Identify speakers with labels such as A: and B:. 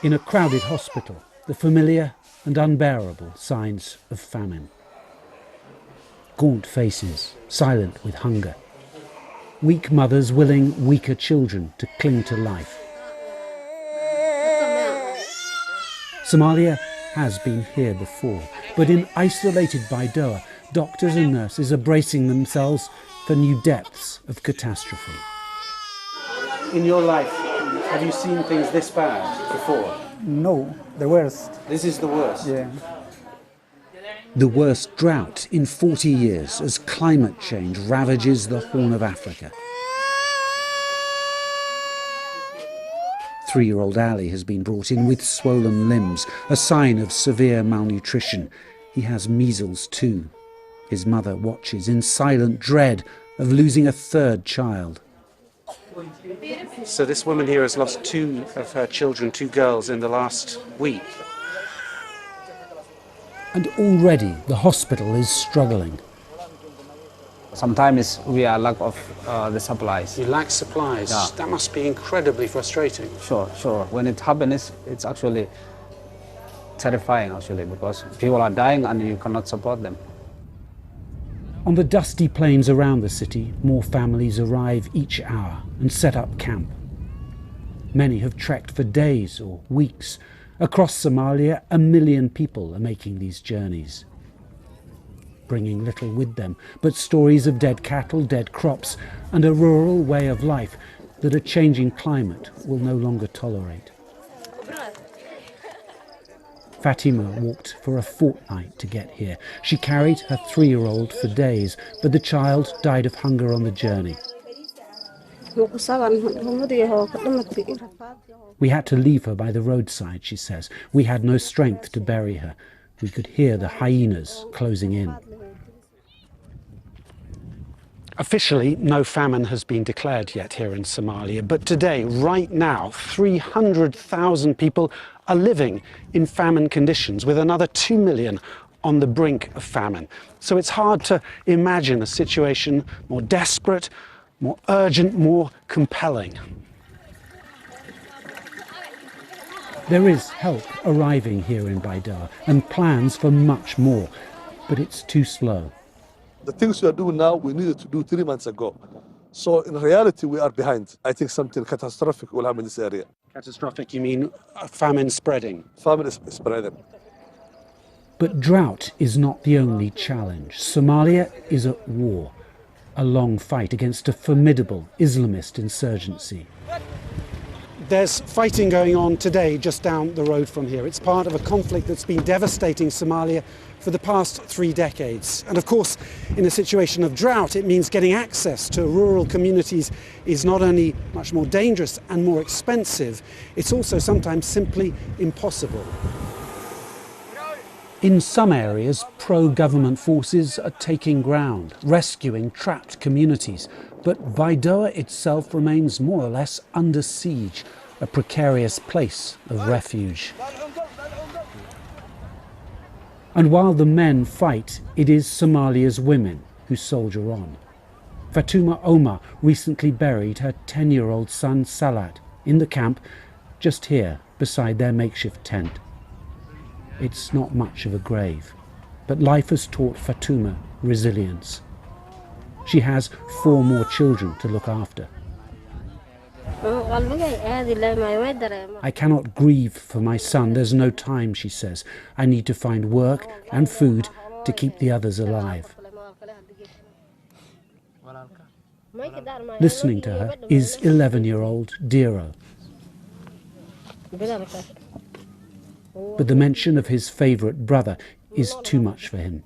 A: In a crowded hospital, the familiar and unbearable signs of famine. Gaunt faces, silent with hunger. Weak mothers willing weaker children to cling to life. Somalia has been here before, but in isolated Baidoa, doctors and nurses are bracing themselves for new depths of catastrophe. In your life, have you seen things this bad before?
B: No, the worst.
A: This is the worst?
B: Yeah.
A: The worst drought in 40 years as climate change ravages the Horn of Africa. 3-year-old Ali has been brought in with swollen limbs, a sign of severe malnutrition. He has measles too. His mother watches in silent dread of losing a third child. So this woman here has lost 2 of her children, 2 girls, in the last week. And already the hospital is struggling.
C: Sometimes we are lack of the supplies.
A: You lack supplies?
C: Yeah.
A: That must be incredibly frustrating.
C: Sure. When it happens, it's actually terrifying, actually, because people are dying and you cannot support them.
A: On the dusty plains around the city, more families arrive each hour and set up camp. Many have trekked for days or weeks. Across Somalia, 1 million people are making these journeys, bringing little with them but stories of dead cattle, dead crops, and a rural way of life that a changing climate will no longer tolerate. Fatima walked for a fortnight to get here. She carried her 3-year-old for days, but the child died of hunger on the journey. We had to leave her by the roadside, she says. We had no strength to bury her. We could hear the hyenas closing in. Officially, no famine has been declared yet here in Somalia, but today, right now, 300,000 people are living in famine conditions, with another 2 million on the brink of famine. So it's hard to imagine a situation more desperate, more urgent, more compelling. There is help arriving here in Baidoa and plans for much more, but it's too slow.
D: The things we are doing now, we needed to do 3 months ago. So in reality, we are behind. I think something catastrophic will happen in this area.
A: Catastrophic, you mean famine spreading?
D: Famine is spreading.
A: But drought is not the only challenge. Somalia is at war, a long fight against a formidable Islamist insurgency. There's fighting going on today just down the road from here. It's part of a conflict that's been devastating Somalia for the past 3 decades. And of course, in a situation of drought, it means getting access to rural communities is not only much more dangerous and more expensive, it's also sometimes simply impossible. In some areas, pro-government forces are taking ground, rescuing trapped communities. But Baidoa itself remains more or less under siege, a precarious place of refuge. And while the men fight, it is Somalia's women who soldier on. Fatuma Omar recently buried her 10-year-old son Salat in the camp just here beside their makeshift tent. It's not much of a grave, but life has taught Fatuma resilience. She has 4 more children to look after. I cannot grieve for my son. There's no time, she says. I need to find work and food to keep the others alive. Listening to her is 11-year-old Diro. But the mention of his favourite brother is too much for him.